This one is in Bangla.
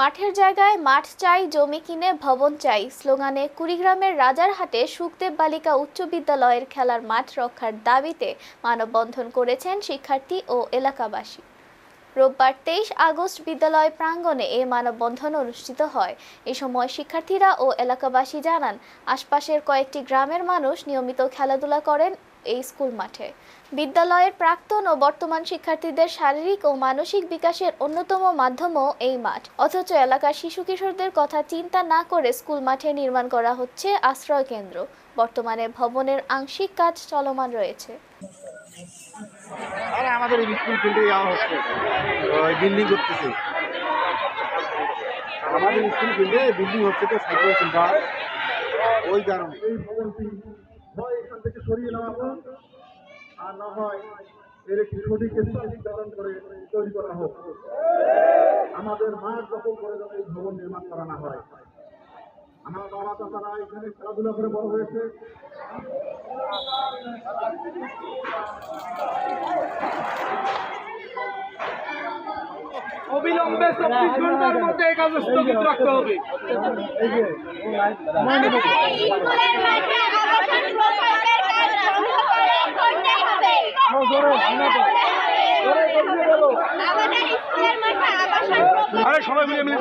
মাঠের জায়গায় মাঠ চাই, জমি কিনে ভবন চাই স্লোগানে কুড়িগ্রামের রাজারহাটে সুখদেব বালিকা উচ্চ বিদ্যালয়ের খেলার মাঠ রক্ষার দাবিতে মানববন্ধন করেছেন শিক্ষার্থী ও এলাকাবাসী। রোববার 23 আগস্ট বিদ্যালয় প্রাঙ্গণে এ মানববন্ধন অনুষ্ঠিত হয়। এ সময় শিক্ষার্থীরা ও এলাকাবাসী জানান, আশপাশের কয়েকটি গ্রামের মানুষ নিয়মিত খেলাধুলা করেন এই স্কুল মাঠে। বিদ্যালয়ের প্রাক্তন ও বর্তমান শিক্ষার্থীদের শারীরিক ও মানসিক বিকাশের অন্যতম মাধ্যমও এই মাঠ। অথচ এলাকার শিশু কিশোরদের কথা চিন্তা না করে স্কুল মাঠে নির্মাণ করা হচ্ছে আশ্রয় কেন্দ্র। বর্তমানে ভবনের আংশিক কাজ চলমান রয়েছে। আমাদের স্কুল ফিল্ডে যাওয়া হচ্ছে, বিল্ডিং করতেছে। আমাদের স্কুল ফিল্ডে বিল্ডিং হচ্ছে তো সাইকেল সেন্টার, ওই কারণে এই ভবনটি হয় এখান থেকে সরিয়ে নেওয়া হোক, আর না হয় এর একটি সঠিক স্থান নির্ধারণ করে তৈরি করা হোক। আমাদের মাঠ দখল করে যেন এই ভবন নির্মাণ করা না হয়। আমার বাবা চাচারা এখানে খেলাধুলা করে বড় হয়েছে। অবিলম্বে 24 ঘন্টার মধ্যে এই কাজ স্থগিত রাখতে হবে। আরে সবাই মিলে মিলে